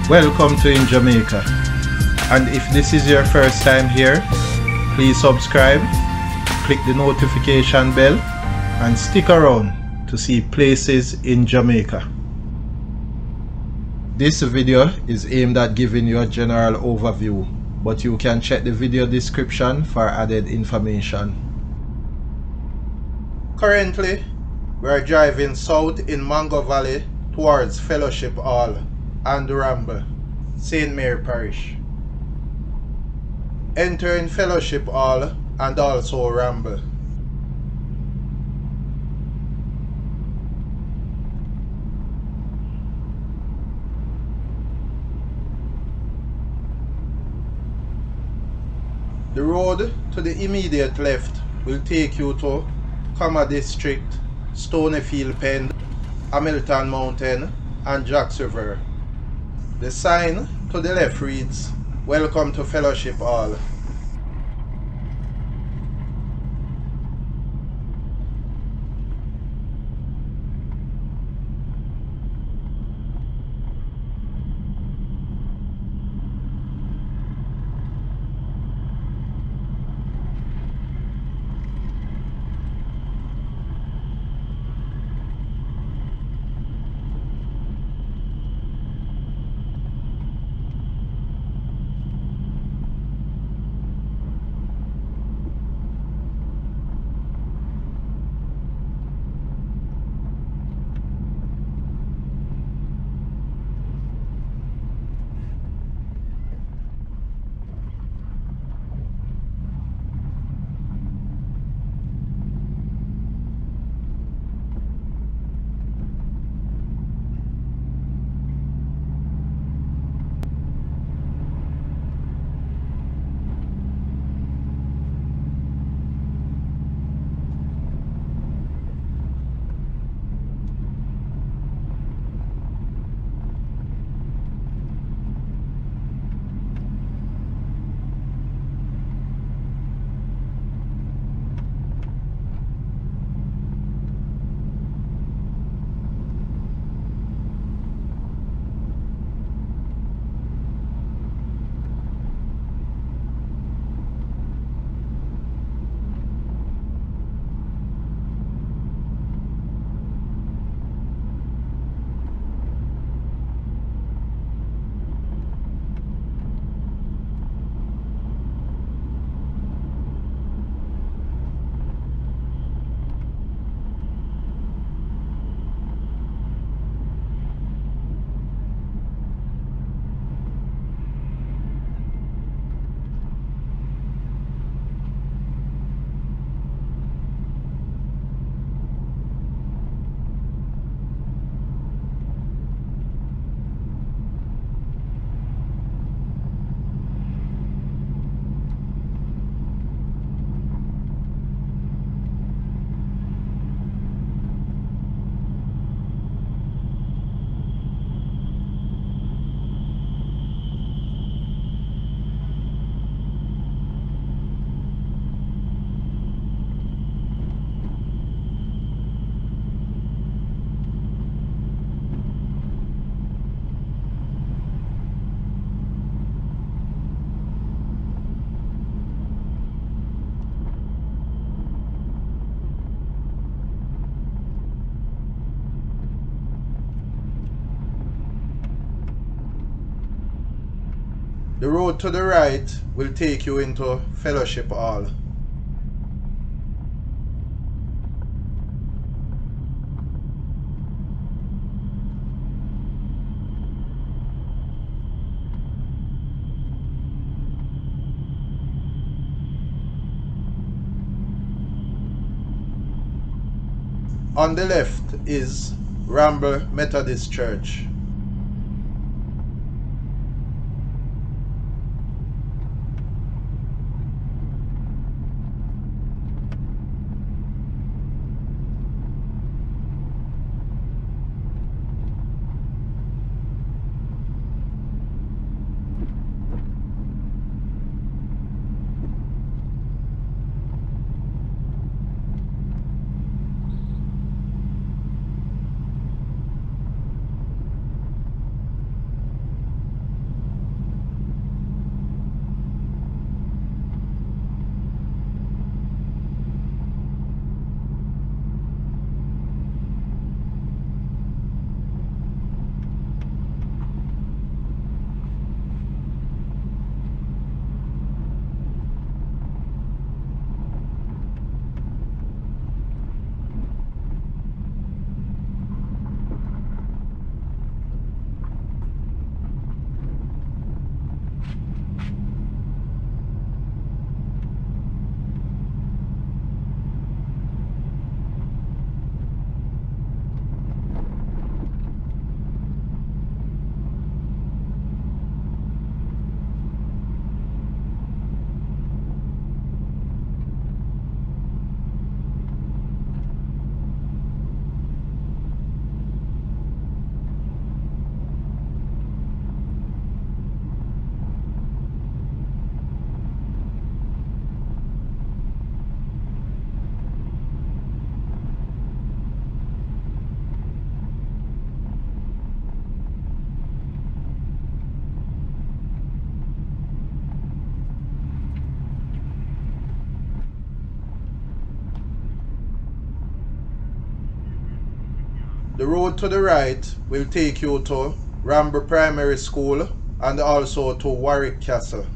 Welcome to In Jamaica, and if this is your first time here, please subscribe, click the notification bell and stick around to see places in Jamaica. This video is aimed at giving you a general overview, but you can check the video description for added information. Currently, we are driving south in Mango Valley towards Fellowship Hall and Ramble, St. Mary Parish. Entering Fellowship Hall and also Ramble. The road to the immediate left will take you to Comma District, Stonyfield Pen, Hamilton Mountain and Jacks River. The sign to the left reads, "Welcome to Fellowship Hall." The road to the right will take you into Fellowship Hall. On the left is Ramble Methodist Church. The road to the right will take you to Ramble Primary School and also to Warwick Castle.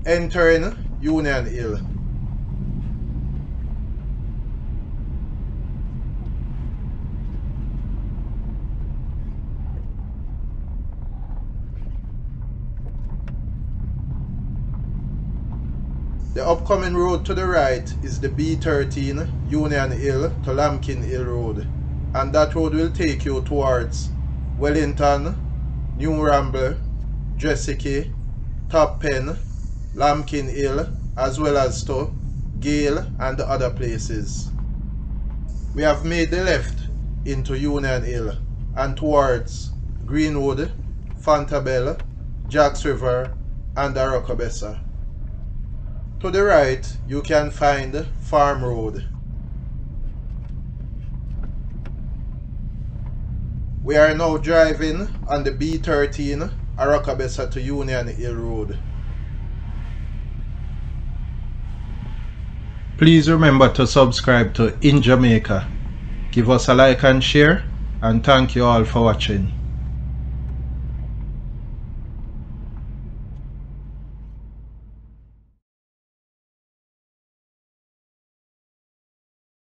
Entering Union Hill. The upcoming road to the right is the B13 Union Hill to Lambkin Hill Road, and that road will take you towards Wellington, New Ramble, Jessica, Top Pen, Lambkin Hill, as well as to Gale and the other places. We have made the left into Union Hill and towards Greenwood, Fontabelle, Jacks River and Arokabessa. To the right you can find Farm Road. We are now driving on the B13 Arokabessa to Union Hill Road. Please remember to subscribe to In Jamaica. Give us a like and share, and thank you all for watching.